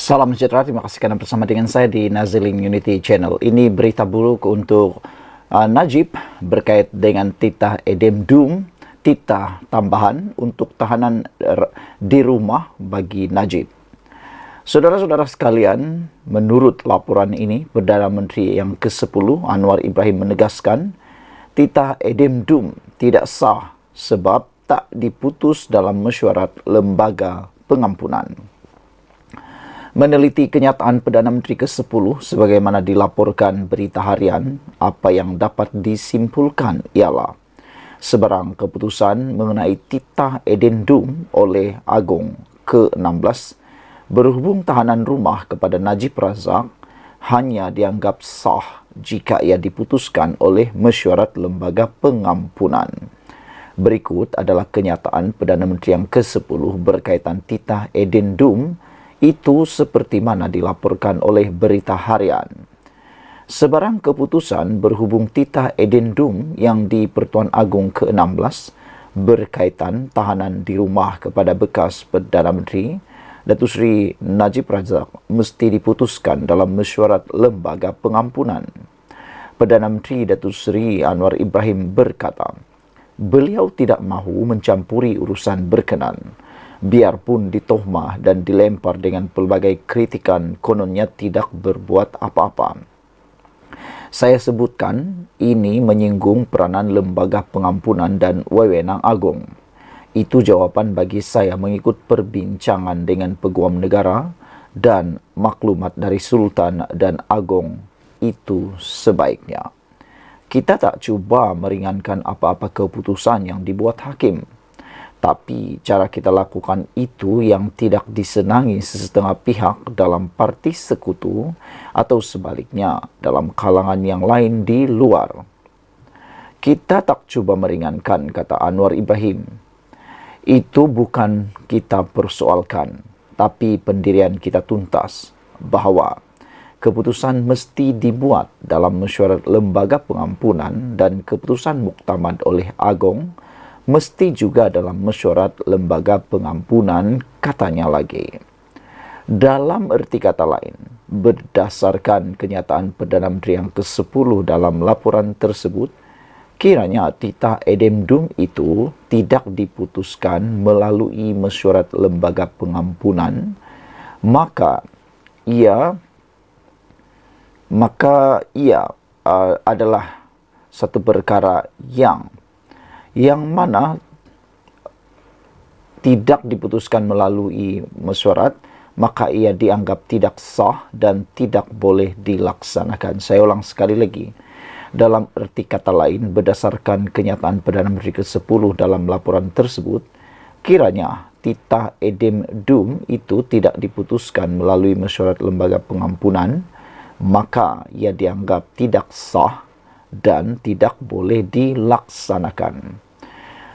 Salam sejahtera, terima kasih karena bersama dengan saya di Nazaling Unity Channel. Ini berita buruk untuk Najib berkait dengan titah edendum, titah tambahan untuk tahanan di rumah bagi Najib. Saudara-saudara sekalian, menurut laporan ini, Perdana Menteri yang ke-10 Anwar Ibrahim menegaskan titah edendum tidak sah sebab tak diputus dalam mesyuarat lembaga pengampunan. Meneliti kenyataan Perdana Menteri ke-10 sebagaimana dilaporkan berita harian, apa yang dapat disimpulkan ialah sebarang keputusan mengenai titah edendum oleh Agong ke-16 berhubung tahanan rumah kepada Najib Razak hanya dianggap sah jika ia diputuskan oleh mesyuarat lembaga pengampunan. Berikut adalah kenyataan Perdana Menteri yang ke-10 berkaitan titah edendum itu seperti mana dilaporkan oleh berita harian. Sebarang keputusan berhubung titah edendum yang di Pertuan Agong ke-16 berkaitan tahanan di rumah kepada bekas Perdana Menteri Datuk Seri Najib Razak mesti diputuskan dalam mesyuarat lembaga pengampunan. Perdana Menteri Datuk Seri Anwar Ibrahim berkata, beliau tidak mahu mencampuri urusan berkenan, biarpun ditohmah dan dilempar dengan pelbagai kritikan kononnya tidak berbuat apa-apa. Saya sebutkan ini menyinggung peranan lembaga pengampunan dan wewenang Agong. Itu jawapan bagi saya mengikut perbincangan dengan Peguam Negara dan maklumat dari Sultan dan Agong. Itu sebaiknya kita tak cuba meringankan apa-apa keputusan yang dibuat hakim. Tapi cara kita lakukan itu yang tidak disenangi sesetengah pihak dalam parti sekutu atau sebaliknya dalam kalangan yang lain di luar. Kita tak cuba meringankan, kata Anwar Ibrahim. Itu bukan kita persoalkan, tapi pendirian kita tuntas bahawa keputusan mesti dibuat dalam mesyuarat lembaga pengampunan dan keputusan muktamad oleh Agong mesti juga dalam mesyuarat lembaga pengampunan, katanya lagi. Dalam erti kata lain, berdasarkan kenyataan Perdana Menteri yang ke-10 dalam laporan tersebut, kiranya titah edendum itu tidak diputuskan melalui mesyuarat lembaga pengampunan, maka ia adalah satu perkara yang mana tidak diputuskan melalui mesyuarat, maka ia dianggap tidak sah dan tidak boleh dilaksanakan. Saya ulang sekali lagi. Dalam erti kata lain, berdasarkan kenyataan Perdana Menteri ke-10 dalam laporan tersebut, kiranya titah edendum itu tidak diputuskan melalui mesyuarat lembaga pengampunan, maka ia dianggap tidak sah dan tidak boleh dilaksanakan.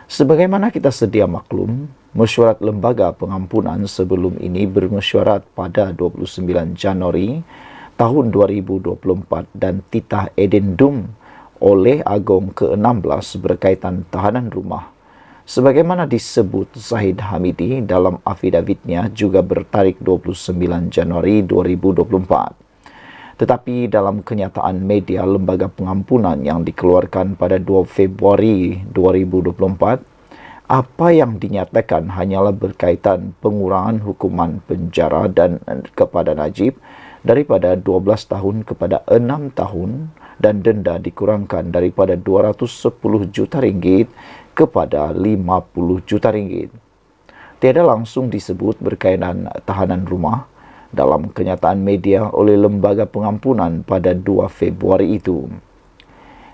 Sebagaimana kita sedia maklum, mesyuarat lembaga pengampunan sebelum ini bermesyuarat pada 29 Januari tahun 2024 dan titah edendum oleh Agong ke-16 berkaitan tahanan rumah. Sebagaimana disebut Zahid Hamidi dalam afidavitnya juga bertarikh 29 Januari 2024. Tetapi dalam kenyataan media lembaga pengampunan yang dikeluarkan pada 2 Februari 2024, apa yang dinyatakan hanyalah berkaitan pengurangan hukuman penjara dan kepada Najib daripada 12 tahun kepada 6 tahun dan denda dikurangkan daripada 210 juta ringgit kepada 50 juta ringgit. Tiada langsung disebut berkaitan tahanan rumah dalam kenyataan media oleh lembaga pengampunan pada 2 Februari itu.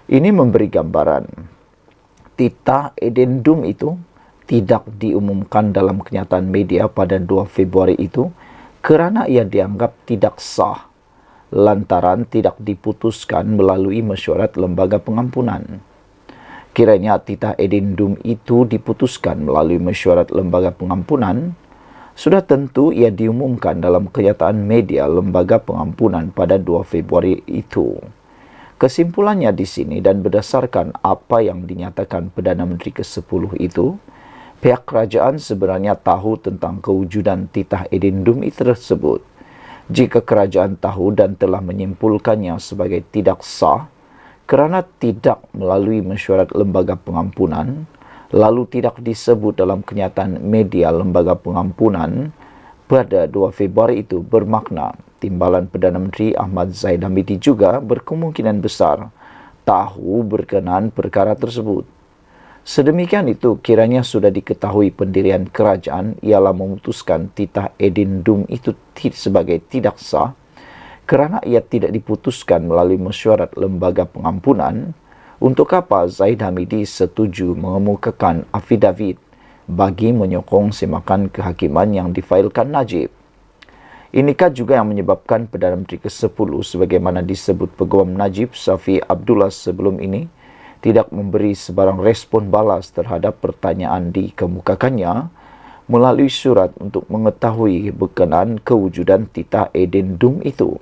Ini memberi gambaran titah edendum itu tidak diumumkan dalam kenyataan media pada 2 Februari itu kerana ia dianggap tidak sah lantaran tidak diputuskan melalui mesyuarat lembaga pengampunan. Kiranya titah edendum itu diputuskan melalui mesyuarat lembaga pengampunan, sudah tentu ia diumumkan dalam kenyataan media lembaga pengampunan pada 2 Februari itu. Kesimpulannya di sini dan berdasarkan apa yang dinyatakan Perdana Menteri ke-10 itu, pihak kerajaan sebenarnya tahu tentang kewujudan titah edendum tersebut. Jika kerajaan tahu dan telah menyimpulkannya sebagai tidak sah kerana tidak melalui mesyuarat lembaga pengampunan, lalu tidak disebut dalam kenyataan media lembaga pengampunan pada 2 Februari itu, bermakna Timbalan Perdana Menteri Ahmad Zahid Hamidi juga berkemungkinan besar tahu berkenaan perkara tersebut. Sedemikian itu, kiranya sudah diketahui pendirian kerajaan ialah memutuskan titah edendum itu sebagai tidak sah kerana ia tidak diputuskan melalui mesyuarat lembaga pengampunan. Untuk apa Zahid Hamidi setuju mengemukakan afidavit bagi menyokong semakan kehakiman yang difailkan Najib? Inikah juga yang menyebabkan Perdana Menteri ke-10 sebagaimana disebut Peguam Najib Shafi Abdullah sebelum ini tidak memberi sebarang respon balas terhadap pertanyaan dikemukakannya melalui surat untuk mengetahui berkenaan kewujudan titah edendum itu.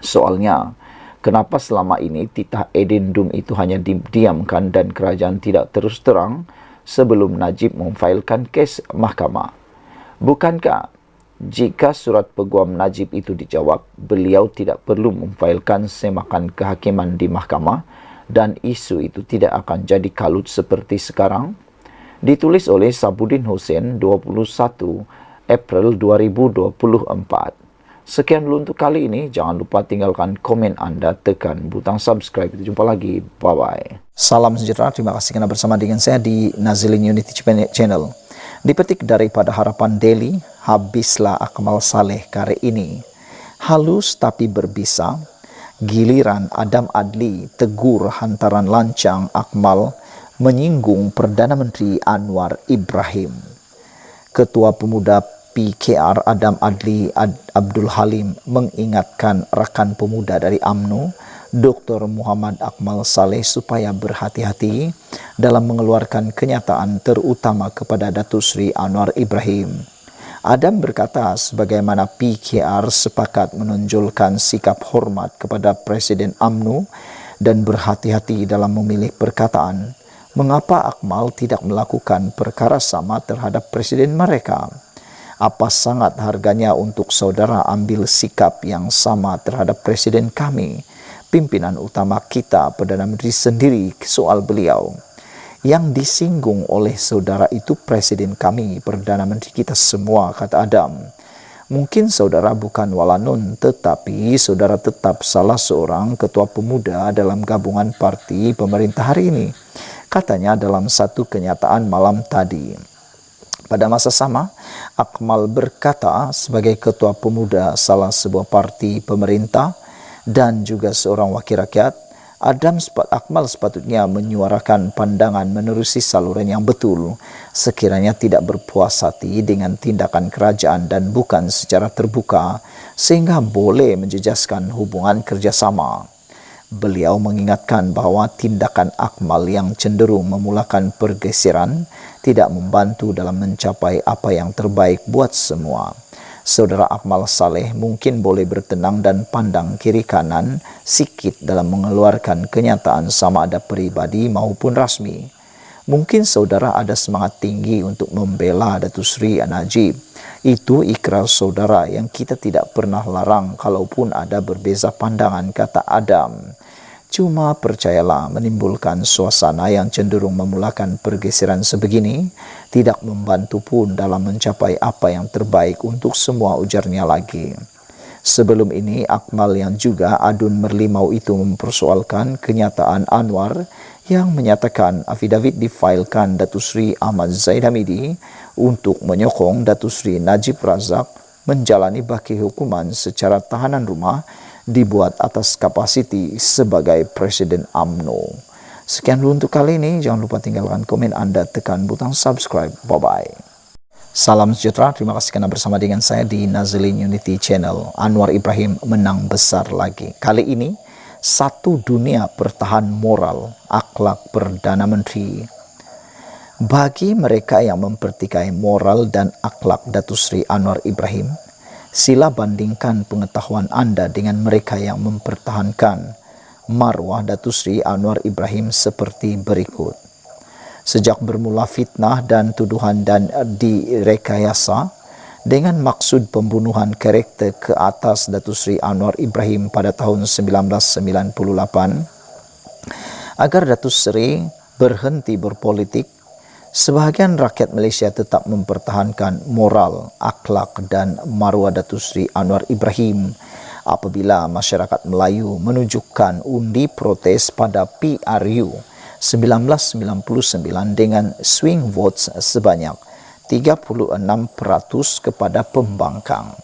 Soalnya, kenapa selama ini titah edendum itu hanya didiamkan dan kerajaan tidak terus terang sebelum Najib memfailkan kes mahkamah? Bukankah jika surat Peguam Najib itu dijawab, beliau tidak perlu memfailkan semakan kehakiman di mahkamah dan isu itu tidak akan jadi kalut seperti sekarang? Ditulis oleh Sabudin Hussein 21 April 2024. Sekian dulu untuk kali ini. Jangan lupa tinggalkan komen Anda, tekan butang subscribe. Kita jumpa lagi. Bye-bye. Salam sejahtera. Terima kasih kerana bersama dengan saya di Nazilin Unity Channel. Dipetik daripada Harapan Daily, habislah Akmal Saleh kali ini. Halus tapi berbisa. Giliran Adam Adli tegur hantaran lancang Akmal menyinggung Perdana Menteri Anwar Ibrahim. Ketua Pemuda PKR Adam Adli Abdul Halim mengingatkan rakan pemuda dari UMNO Dr. Muhammad Akmal Saleh supaya berhati-hati dalam mengeluarkan kenyataan terutama kepada Datuk Seri Anwar Ibrahim. Adam berkata sebagaimana PKR sepakat menonjolkan sikap hormat kepada Presiden UMNO dan berhati-hati dalam memilih perkataan, mengapa Akmal tidak melakukan perkara sama terhadap Presiden mereka? Apa sangat harganya untuk saudara ambil sikap yang sama terhadap Presiden kami, pimpinan utama kita, Perdana Menteri sendiri, soal beliau? Yang disinggung oleh saudara itu Presiden kami, Perdana Menteri kita semua, kata Adam. Mungkin saudara bukan walanun, tetapi saudara tetap salah seorang ketua pemuda dalam gabungan parti pemerintah hari ini, katanya dalam satu kenyataan malam tadi. Pada masa sama, Akmal berkata sebagai ketua pemuda salah sebuah parti pemerintah dan juga seorang wakil rakyat, Akmal sepatutnya menyuarakan pandangan menerusi saluran yang betul, sekiranya tidak berpuas hati dengan tindakan kerajaan dan bukan secara terbuka, sehingga boleh menjejaskan hubungan kerjasama. Beliau mengingatkan bahawa tindakan Akmal yang cenderung memulakan pergeseran tidak membantu dalam mencapai apa yang terbaik buat semua. Saudara Akmal Saleh mungkin boleh bertenang dan pandang kiri kanan sikit dalam mengeluarkan kenyataan sama ada peribadi maupun rasmi. Mungkin saudara ada semangat tinggi untuk membela Datuk Seri Najib. Itu ikrar saudara yang kita tidak pernah larang kalaupun ada berbeza pandangan, kata Adam. Cuma percayalah, menimbulkan suasana yang cenderung memulakan pergeseran sebegini tidak membantu pun dalam mencapai apa yang terbaik untuk semua, ujarnya lagi. Sebelum ini, Akmal yang juga adun merlimau itu mempersoalkan kenyataan Anwar yang menyatakan afidavit difailkan Datuk Seri Ahmad Zahid Hamidi untuk menyokong Datuk Seri Najib Razak menjalani baki hukuman secara tahanan rumah dibuat atas kapasiti sebagai Presiden UMNO. Sekian dulu untuk kali ini. Jangan lupa tinggalkan komen Anda, tekan butang subscribe. Bye-bye. Salam sejahtera. Terima kasih kerana bersama dengan saya di Nazilin Unity Channel. Anwar Ibrahim menang besar lagi. Kali ini, satu dunia pertahan moral, akhlak Perdana Menteri. Bagi mereka yang mempertikai moral dan akhlak Datuk Seri Anwar Ibrahim, sila bandingkan pengetahuan Anda dengan mereka yang mempertahankan marwah Datuk Seri Anwar Ibrahim seperti berikut. Sejak bermula fitnah dan tuduhan dan direkayasa dengan maksud pembunuhan karakter ke atas Datuk Seri Anwar Ibrahim pada tahun 1998 agar Datuk Seri berhenti berpolitik. Sebahagian rakyat Malaysia tetap mempertahankan moral, akhlak dan maruah Datuk Seri Anwar Ibrahim apabila masyarakat Melayu menunjukkan undi protes pada PRU 1999 dengan swing votes sebanyak 36% kepada pembangkang.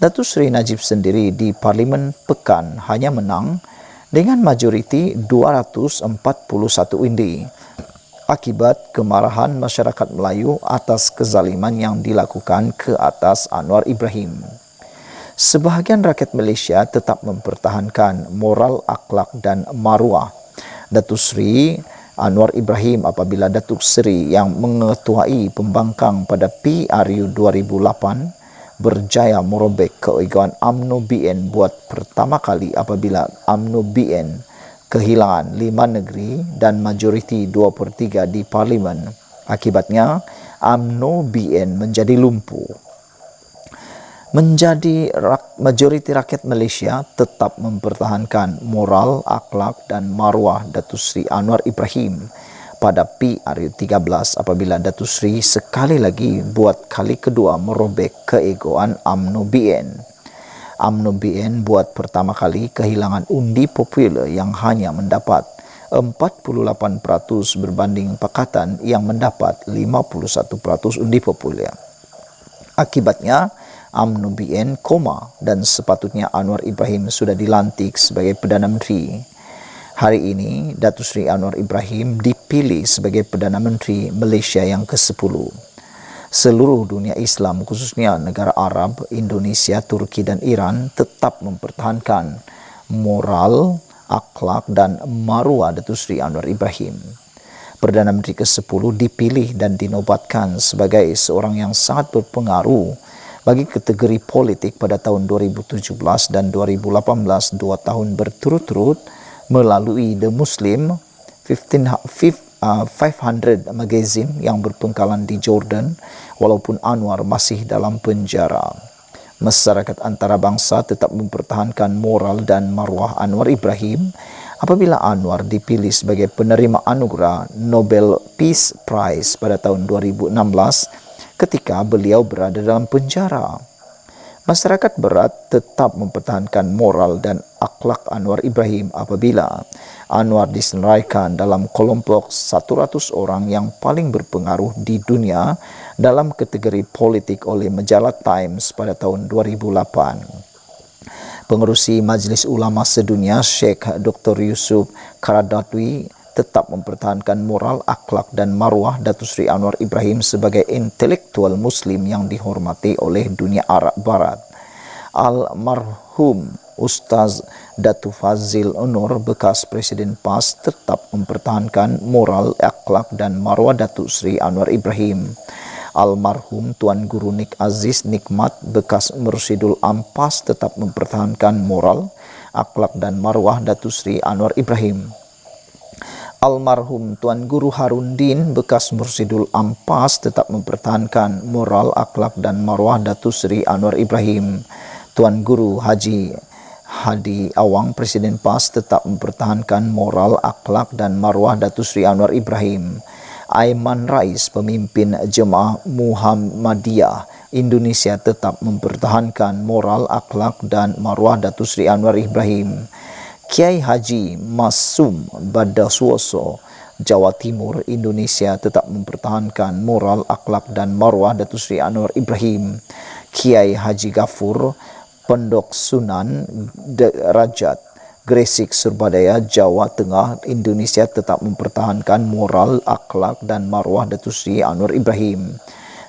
Datuk Seri Najib sendiri di Parlimen Pekan hanya menang dengan majoriti 241 undi akibat kemarahan masyarakat Melayu atas kezaliman yang dilakukan ke atas Anwar Ibrahim. Sebahagian rakyat Malaysia tetap mempertahankan moral, akhlak dan maruah Datuk Seri Anwar Ibrahim apabila Datuk Seri yang mengetuai pembangkang pada PRU 2008 berjaya merobek keegoan UMNO BN buat pertama kali apabila UMNO BN kehilangan 5 negeri dan majoriti 2/3 di Parlimen. Akibatnya, UMNO BN menjadi lumpuh. Majoriti rakyat Malaysia tetap mempertahankan moral, akhlak dan maruah Datuk Seri Anwar Ibrahim pada PRU 13 apabila Datuk Seri sekali lagi buat kali kedua merobek keegoan UMNO BN. UMNO BN buat pertama kali kehilangan undi popular yang hanya mendapat 48% berbanding Pakatan yang mendapat 51% undi popular. Akibatnya, UMNO BN koma dan sepatutnya Anwar Ibrahim sudah dilantik sebagai Perdana Menteri. Hari ini, Datuk Seri Anwar Ibrahim dipilih sebagai Perdana Menteri Malaysia yang ke-10. Seluruh dunia Islam, khususnya negara Arab, Indonesia, Turki dan Iran tetap mempertahankan moral, akhlak dan maruah Datuk Seri Anwar Ibrahim. Perdana Menteri ke-10 dipilih dan dinobatkan sebagai seorang yang sangat berpengaruh bagi kategori politik pada tahun 2017 dan 2018, 2 tahun berturut-turut melalui The Muslim 500 magazine yang berpengkalan di Jordan walaupun Anwar masih dalam penjara. Masyarakat antarabangsa tetap mempertahankan moral dan maruah Anwar Ibrahim apabila Anwar dipilih sebagai penerima anugerah Nobel Peace Prize pada tahun 2016 ketika beliau berada dalam penjara. Masyarakat Berat tetap mempertahankan moral dan akhlak Anwar Ibrahim apabila Anwar disenaraikan dalam kelompok 100 orang yang paling berpengaruh di dunia dalam kategori politik oleh majalah Times pada tahun 2008. Pengerusi Majlis Ulama Sedunia Sheikh Dr. Yusuf Karadadwi tetap mempertahankan moral, akhlak dan maruah Datuk Seri Anwar Ibrahim sebagai intelektual Muslim yang dihormati oleh dunia Arab Barat. Almarhum Ustaz Datuk Fazil Nur bekas Presiden PAS tetap mempertahankan moral, akhlak dan maruah Datuk Seri Anwar Ibrahim. Almarhum Tuan Guru Nik Aziz Nikmat bekas Mursyidul Ampas tetap mempertahankan moral, akhlak dan maruah Datuk Seri Anwar Ibrahim. Almarhum Tuan Guru Harun Din bekas Mursyidul Ampas tetap mempertahankan moral, akhlak dan maruah Datuk Seri Anwar Ibrahim. Tuan Guru Haji Hadi Awang Presiden PAS tetap mempertahankan moral, akhlak dan maruah Datuk Seri Anwar Ibrahim. Aiman Rais pemimpin Jemaah Muhammadiyah Indonesia tetap mempertahankan moral, akhlak dan maruah Datuk Seri Anwar Ibrahim. Kiai Haji Masum Badasuoso Jawa Timur Indonesia tetap mempertahankan moral, akhlak dan maruah Datuk Seri Anwar Ibrahim. Kiai Haji Gafur Pondok Sunan Derajat Gresik Surbadaya Jawa Tengah Indonesia tetap mempertahankan moral, akhlak dan maruah Datuk Seri Anwar Ibrahim.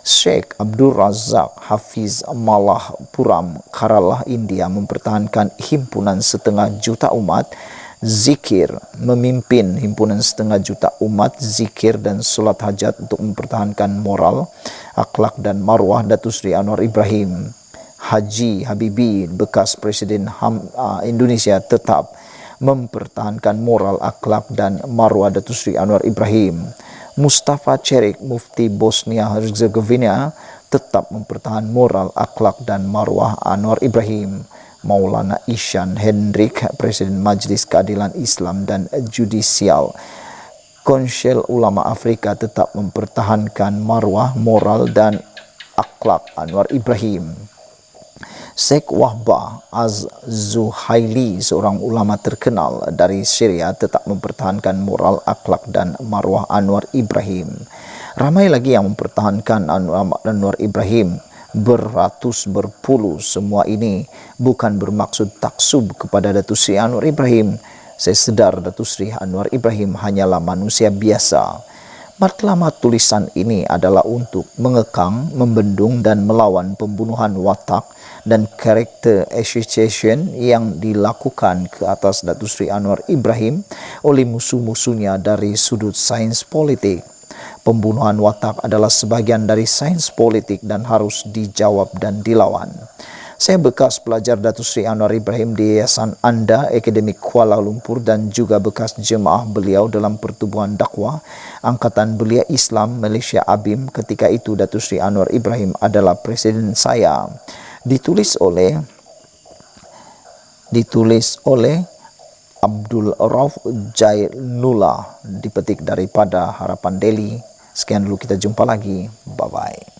Sheikh Abdul Razak Hafiz Malah Puram Kerala India mempertahankan himpunan 1/2 juta umat zikir, memimpin himpunan 1/2 juta umat zikir dan solat hajat untuk mempertahankan moral, akhlak dan maruah Datuk Seri Anwar Ibrahim. Haji Habibie bekas Presiden Indonesia tetap mempertahankan moral, akhlak dan maruah Datuk Seri Anwar Ibrahim. Mustafa Cerik Mufti Bosnia Herzegovina tetap mempertahankan moral, akhlak dan marwah Anwar Ibrahim. Maulana Ishan Hendrik, Presiden Majelis Keadilan Islam dan Judisial Konsil Ulama Afrika, tetap mempertahankan marwah, moral dan akhlak Anwar Ibrahim. Sheikh Wahbah Az-Zuhaili, seorang ulama terkenal dari Syria, tetap mempertahankan moral, akhlak dan marwah Anwar Ibrahim. Ramai lagi yang mempertahankan Anwar Ibrahim, beratus berpuluh. Semua ini bukan bermaksud taksub kepada Datuk Seri Anwar Ibrahim. Saya sedar Datuk Seri Anwar Ibrahim hanyalah manusia biasa. Matlamat tulisan ini adalah untuk mengekang, membendung dan melawan pembunuhan watak dan karakter assassination yang dilakukan ke atas Datuk Seri Anwar Ibrahim oleh musuh-musuhnya dari sudut sains politik. Pembunuhan watak adalah sebahagian dari sains politik dan harus dijawab dan dilawan. Saya bekas pelajar Datuk Seri Anwar Ibrahim di Yayasan Anda Akademik Kuala Lumpur dan juga bekas jemaah beliau dalam Pertubuhan Dakwah Angkatan Belia Islam Malaysia ABIM. Ketika itu Datuk Seri Anwar Ibrahim adalah presiden saya. Ditulis oleh Abdul Rauf Jainullah, dipetik daripada Harapan Daily. Sekian dulu, kita jumpa lagi. Bye-bye.